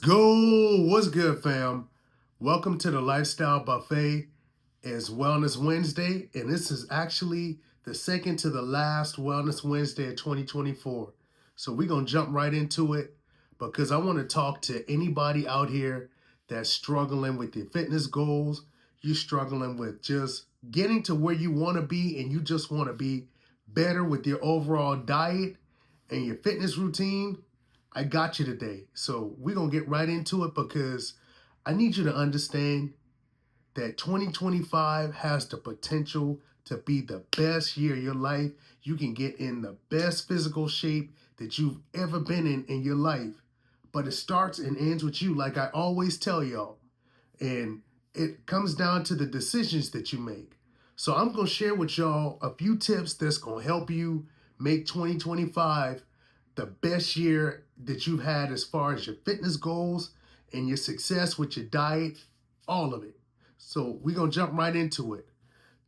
go. What's good, fam? Welcome to the Lifestyle Buffet. It's Wellness Wednesday, and this is actually the second to the last Wellness Wednesday of 2024. So we're going to jump right into it because I want to talk to anybody out here that's struggling with your fitness goals. You struggling with just getting to where you want to be, and you just want to be better with your overall diet and your fitness routine. I got you today. So we're going to get right into it because I need you to understand that 2025 has the potential to be the best year of your life. You can get in the best physical shape that you've ever been in your life. But it starts and ends with you, like I always tell y'all. And it comes down to the decisions that you make. So I'm going to share with y'all a few tips that's going to help you make 2025 the best year that you've had as far as your fitness goals and your success with your diet, all of it. So we're going to jump right into it.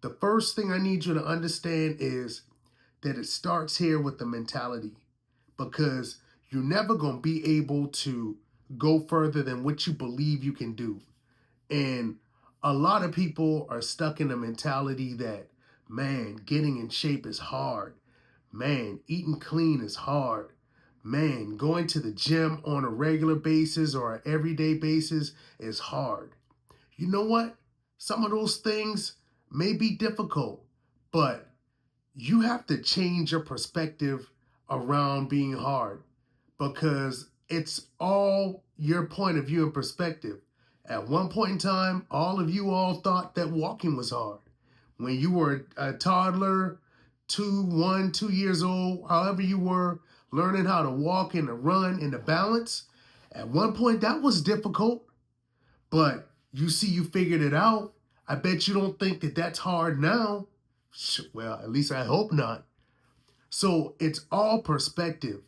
The first thing I need you to understand is that it starts here with the mentality, because you're never going to be able to go further than what you believe you can do. And a lot of people are stuck in a mentality that, man, getting in shape is hard. Man, eating clean is hard. Man, going to the gym on a regular basis or an everyday basis is hard. You know what? Some of those things may be difficult, but you have to change your perspective around being hard, because it's all your point of view and perspective. At one point in time, all of you all thought that walking was hard. When you were a toddler, 2 years old, however you were, learning how to walk and to run and to balance, at one point that was difficult, but you see you figured it out. I bet you don't think that that's hard now. Well, at least I hope not. So it's all perspective.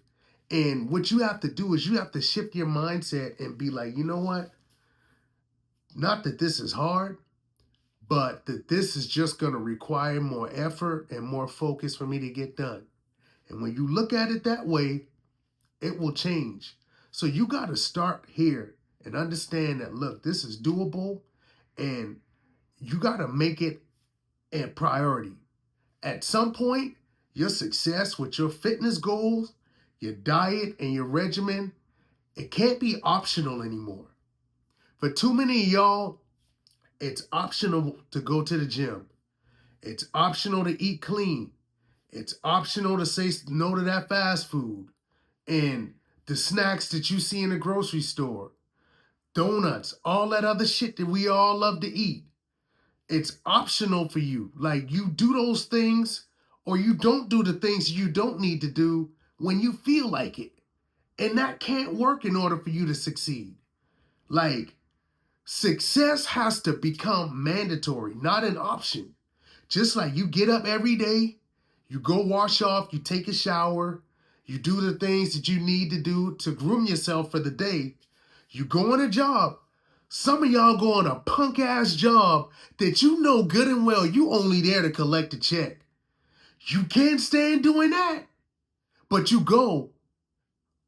And what you have to do is you have to shift your mindset and be like, you know what? Not that this is hard, but that this is just going to require more effort and more focus for me to get done. And when you look at it that way, it will change. So you got to start here and understand that, look, this is doable, and you got to make it a priority. At some point, your success with your fitness goals, your diet, and your regimen, it can't be optional anymore. For too many of y'all, it's optional to go to the gym. It's optional to eat clean. It's optional to say no to that fast food and the snacks that you see in the grocery store, donuts, all that other shit that we all love to eat. It's optional for you. Like, you do those things, or you don't do the things you don't need to do when you feel like it. And that can't work in order for you to succeed. Like, success has to become mandatory, not an option. Just like you get up every day, you go wash off, you take a shower, you do the things that you need to do to groom yourself for the day. You go on a job. Some of y'all go on a punk ass job that you know good and well you only there to collect a check. You can't stand doing that, but you go.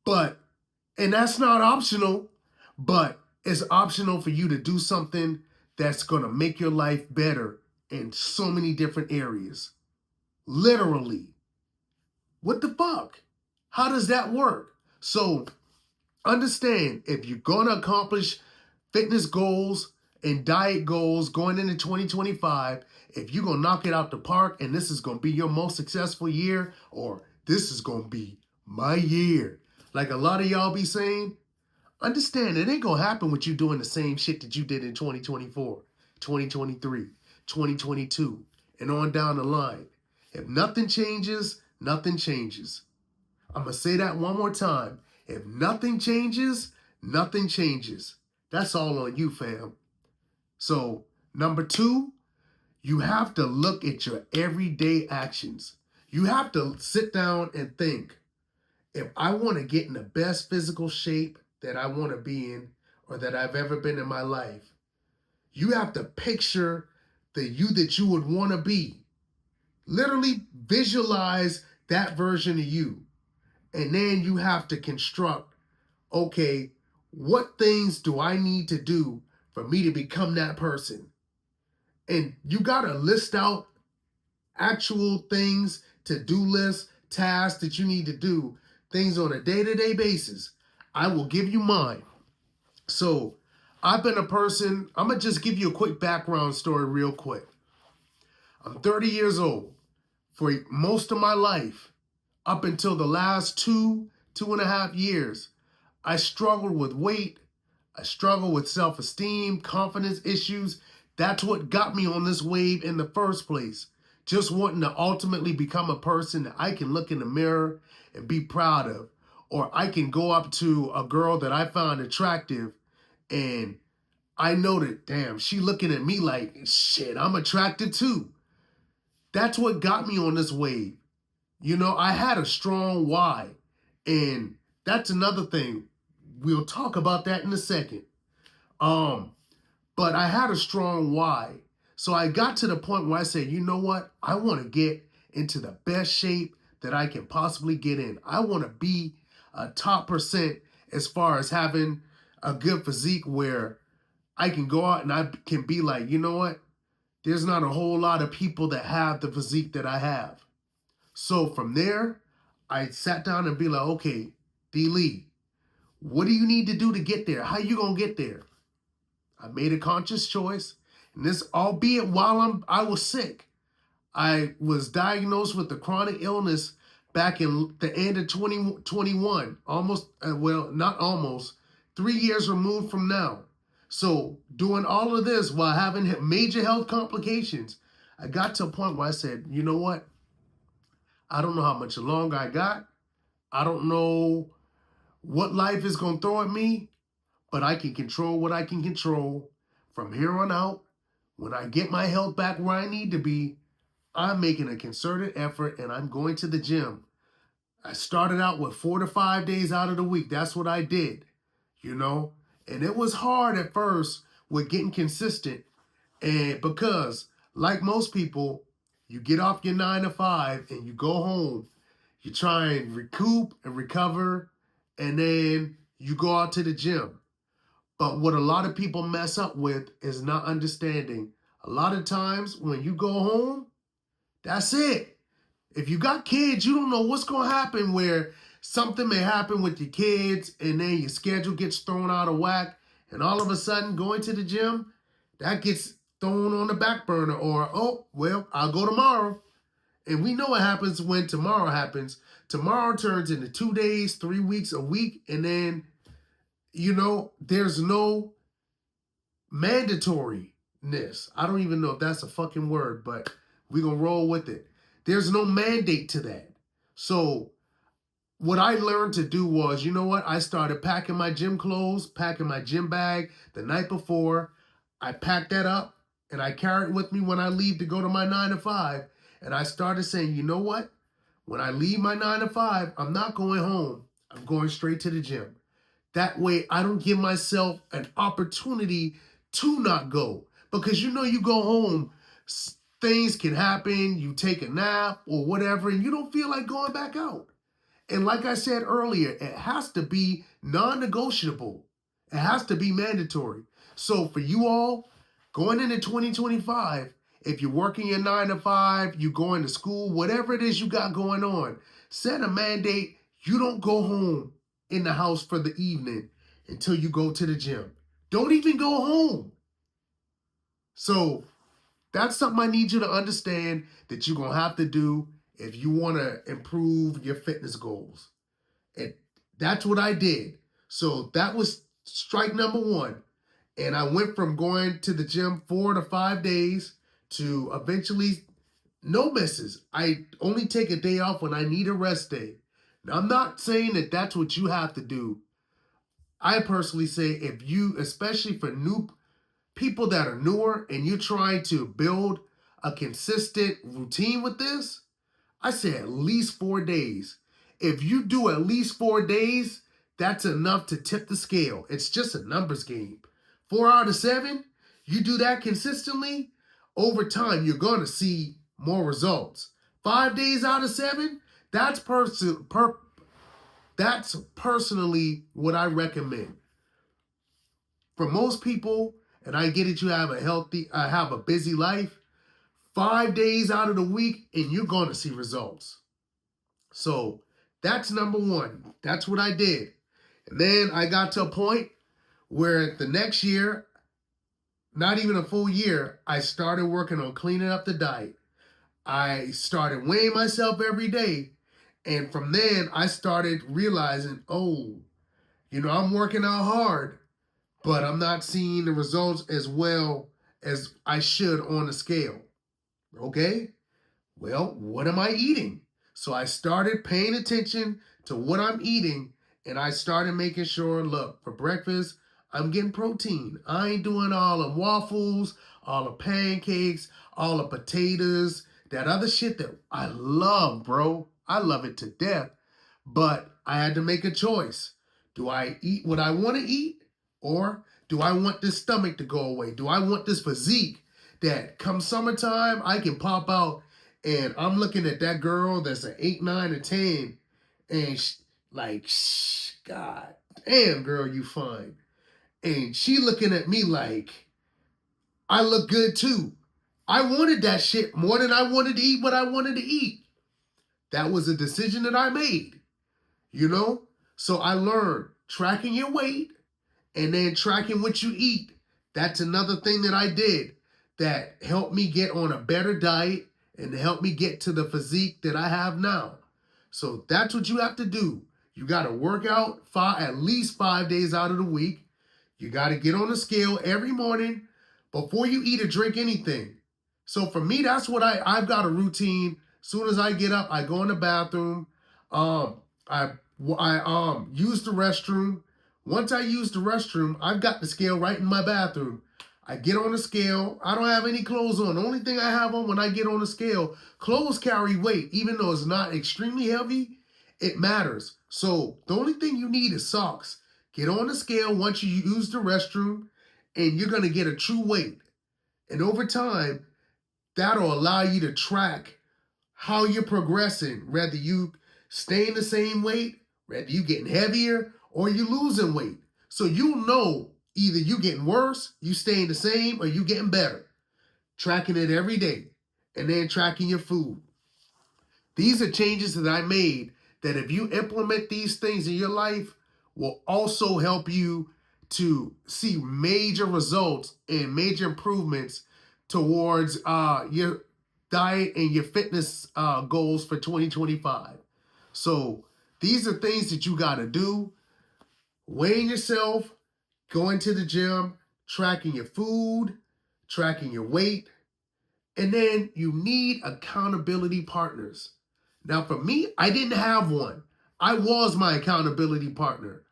And that's not optional, but it's optional for you to do something that's going to make your life better in so many different areas. Literally. What the fuck? How does that work? So understand, if you're going to accomplish fitness goals and diet goals going into 2025, if you're going to knock it out the park and this is going to be your most successful year, or this is going to be my year, like a lot of y'all be saying, understand it ain't going to happen with you doing the same shit that you did in 2024, 2023, 2022, and on down the line. If nothing changes, nothing changes. I'm going to say that one more time. If nothing changes, nothing changes. That's all on you, fam. So, number 2, you have to look at your everyday actions. You have to sit down and think, if I want to get in the best physical shape that I want to be in, or that I've ever been in my life, you have to picture the you that you would want to be. Literally visualize that version of you. And then you have to construct, okay, what things do I need to do for me to become that person? And you got to list out actual things, to-do lists, tasks that you need to do, things on a day-to-day basis. I will give you mine. So I've been a person, I'm going to just give you a quick background story real quick. I'm 30 years old. For most of my life, up until the last 2.5 years, I struggled with weight. I struggled with self-esteem, confidence issues. That's what got me on this wave in the first place. Just wanting to ultimately become a person that I can look in the mirror and be proud of. Or I can go up to a girl that I found attractive and I know that, damn, she looking at me like, shit, I'm attracted too. That's what got me on this wave. You know, I had a strong why. And that's another thing. We'll talk about that in a second. But I had a strong why. So I got to the point where I said, you know what? I want to get into the best shape that I can possibly get in. I want to be a top percent as far as having a good physique where I can go out and I can be like, you know what? There's not a whole lot of people that have the physique that I have. So from there, I sat down and be like, okay, D. Lee, what do you need to do to get there? How you gonna get there? I made a conscious choice, and this, albeit while I was sick. I was diagnosed with a chronic illness back in the end of 2021, almost, well, not almost, 3 years removed from now. So doing all of this while having major health complications, I got to a point where I said, you know what? I don't know how much longer I got. I don't know what life is going to throw at me, but I can control what I can control. From here on out, when I get my health back where I need to be, I'm making a concerted effort and I'm going to the gym. I started out with 4 to 5 days out of the week. That's what I did, you know? And it was hard at first with getting consistent. And because, like most people, you get off your 9 to 5 and you go home. You try and recoup and recover, and then you go out to the gym. But what a lot of people mess up with is not understanding. A lot of times when you go home, that's it. If you got kids, you don't know what's going to happen, where something may happen with your kids and then your schedule gets thrown out of whack, and all of a sudden going to the gym, that gets thrown on the back burner, or, oh, well, I'll go tomorrow. And we know what happens when tomorrow happens. Tomorrow turns into 2 days, 3 weeks, a week, and then, you know, there's no mandatoriness. I don't even know if that's a fucking word, but we're going to roll with it. There's no mandate to that. So what I learned to do was, you know what? I started packing my gym clothes, packing my gym bag the night before. I packed that up and I carry it with me when I leave to go to my 9 to 5. And I started saying, you know what? When I leave my 9 to 5, I'm not going home. I'm going straight to the gym. That way I don't give myself an opportunity to not go. Because you know, you go home, things can happen, you take a nap or whatever, and you don't feel like going back out. And like I said earlier, it has to be non-negotiable. It has to be mandatory. So for you all, going into 2025, if you're working your 9 to 5, you going to school, whatever it is you got going on, set a mandate. You don't go home in the house for the evening until you go to the gym. Don't even go home. So that's something I need you to understand that you're going to have to do if you want to improve your fitness goals. And that's what I did. So that was strike number 1. And I went from going to the gym 4 to 5 days to eventually no misses. I only take a day off when I need a rest day. Now, I'm not saying that that's what you have to do. I personally say if you, especially for new people that are newer and you're trying to build a consistent routine with this, I say at least 4 days. If you do at least 4 days, that's enough to tip the scale. It's just a numbers game. 4 out of 7, you do that consistently, over time, you're going to see more results. 5 days out of 7, that's personally what I recommend. For most people, and I get it, you have have a busy life, 5 days out of the week, and you're going to see results. So that's number one. That's what I did. And then I got to a point where the next year, not even a full year, I started working on cleaning up the diet. I started weighing myself every day. And from then, I started realizing, oh, I'm working out hard, but I'm not seeing the results as well as I should on the scale. Okay? Well, what am I eating? So I started paying attention to what I'm eating, and I started making sure, look, for breakfast, I'm getting protein. I ain't doing all the waffles, all the pancakes, all the potatoes, that other shit that I love, bro. I love it to death. But I had to make a choice. Do I eat what I want to eat, or do I want this stomach to go away? Do I want this physique that come summertime, I can pop out and I'm looking at that girl that's an 8, 9, or 10, and God damn, girl, you fine. And she looking at me like, I look good too. I wanted that shit more than I wanted to eat what I wanted to eat. That was a decision that I made, So I learned tracking your weight and then tracking what you eat. That's another thing that I did that helped me get on a better diet and helped me get to the physique that I have now. So that's what you have to do. You got to work out at least 5 days out of the week. You got to get on the scale every morning before you eat or drink anything. So for me, that's what I've got a routine. As soon as I get up, I go in the bathroom. I use the restroom. Once I use the restroom, I've got the scale right in my bathroom. I get on the scale. I don't have any clothes on. The only thing I have on when I get on the scale, clothes carry weight. Even though it's not extremely heavy, it matters. So the only thing you need is socks. Get on the scale once you use the restroom, and you're going to get a true weight. And over time, that'll allow you to track how you're progressing, whether you staying the same weight, whether you getting heavier, or you losing weight. So you'll know either you getting worse, you staying the same, or you getting better. Tracking it every day, and then tracking your food. These are changes that I made that if you implement these things in your life will also help you to see major results and major improvements towards your diet and your fitness goals for 2025. So these are things that you got to do. Weighing yourself, going to the gym, tracking your food, tracking your weight, and then you need accountability partners. Now, for me, I didn't have one. I was my accountability partner.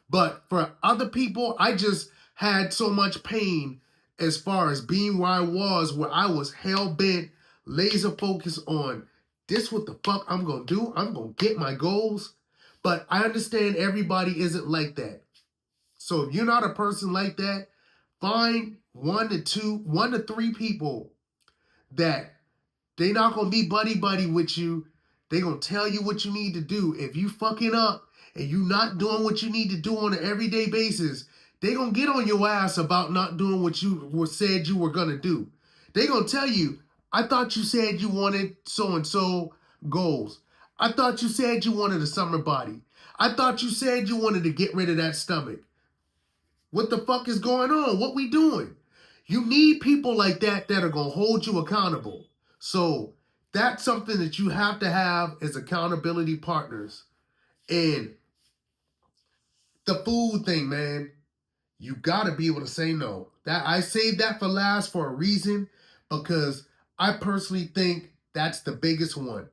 But for other people, I just had so much pain as far as being where I was hell-bent, laser focused on this what the fuck I'm going to do. I'm going to get my goals. But I understand everybody isn't like that. So if you're not a person like that, find 1 to 3 people that they not going to be buddy with you. They going to tell you what you need to do. If you fucking up and you not doing what you need to do on an everyday basis, they going to get on your ass about not doing what you said you were going to do. They going to tell you, I thought you said you wanted so-and-so goals. I thought you said you wanted a summer body. I thought you said you wanted to get rid of that stomach. What the fuck is going on? What we doing? You need people like that that are going to hold you accountable. So that's something that you have to have as accountability partners. And the food thing, man, you got to be able to say no. That I saved that for last for a reason, because I personally think that's the biggest one.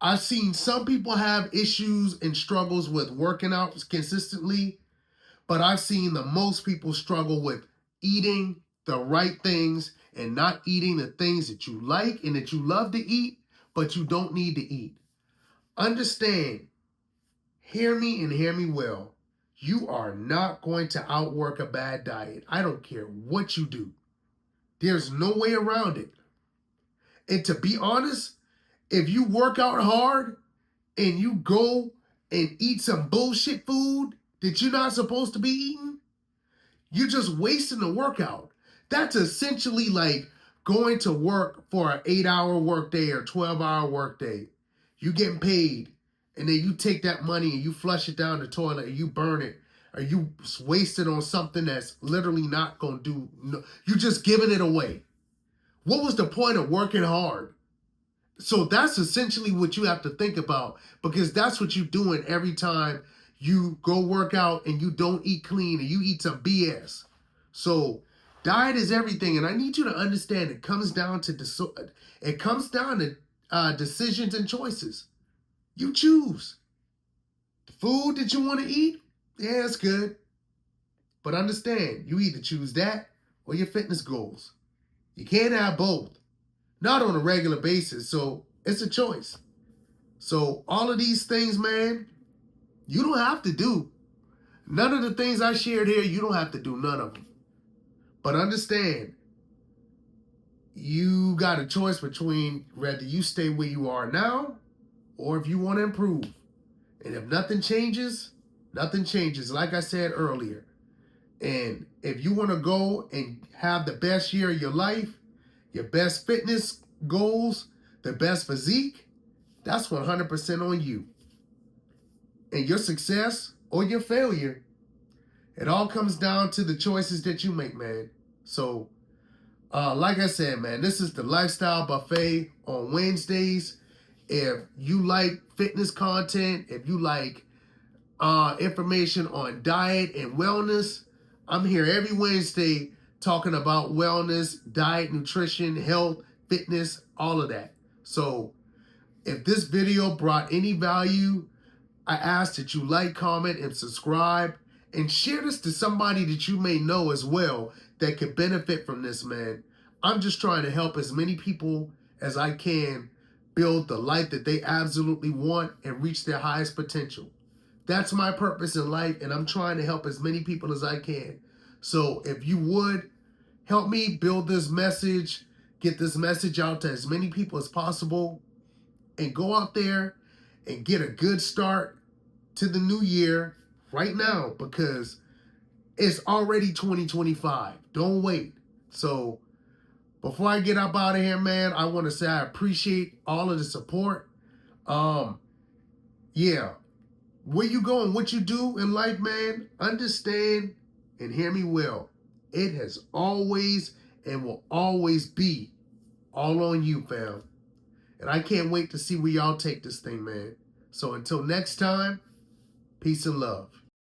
I've seen some people have issues and struggles with working out consistently, but I've seen the most people struggle with eating the right things and not eating the things that you like and that you love to eat, but you don't need to eat. Understand, hear me and hear me well. You are not going to outwork a bad diet. I don't care what you do. There's no way around it. And to be honest, if you work out hard and you go and eat some bullshit food that you're not supposed to be eating, You're just wasting the workout. That's essentially like going to work for an 8-hour workday or 12-hour workday. You getting paid, and then you take that money and you flush it down the toilet and you burn it, or you waste it on something that's literally not gonna do. No, you're just giving it away. What was the point of working hard? So that's essentially what you have to think about, because that's what you're doing every time you go work out and you don't eat clean and you eat some BS. So diet is everything, and I need you to understand it comes down to decisions and choices. You choose the food that you want to eat. Yeah, it's good, but understand you either choose that or your fitness goals. You can't have both. Not on a regular basis, so it's a choice. So all of these things, man, you don't have to do. None of the things I shared here, you don't have to do none of them. But understand, you got a choice between whether you stay where you are now or if you want to improve. And if nothing changes, nothing changes, like I said earlier. And if you want to go and have the best year of your life, your best fitness goals, the best physique, that's 100% on you. And your success or your failure, it all comes down to the choices that you make, man. So, like I said, man, this is the Lifestyle Buffet on Wednesdays. If you like fitness content, if you like information on diet and wellness, I'm here every Wednesday talking about wellness, diet, nutrition, health, fitness, all of that. So if this video brought any value, I ask that you like, comment, and subscribe, and share this to somebody that you may know as well that could benefit from this, man. I'm just trying to help as many people as I can build the life that they absolutely want and reach their highest potential. That's my purpose in life, and I'm trying to help as many people as I can. So if you would help me build this message, get this message out to as many people as possible, and go out there and get a good start to the new year right now, because it's already 2025. Don't wait. So before I get up out of here, man, I want to say I appreciate all of the support. Yeah. Where you go and what you do in life, man, understand and hear me well. It has always and will always be all on you, fam. And I can't wait to see where y'all take this thing, man. So until next time, peace and love.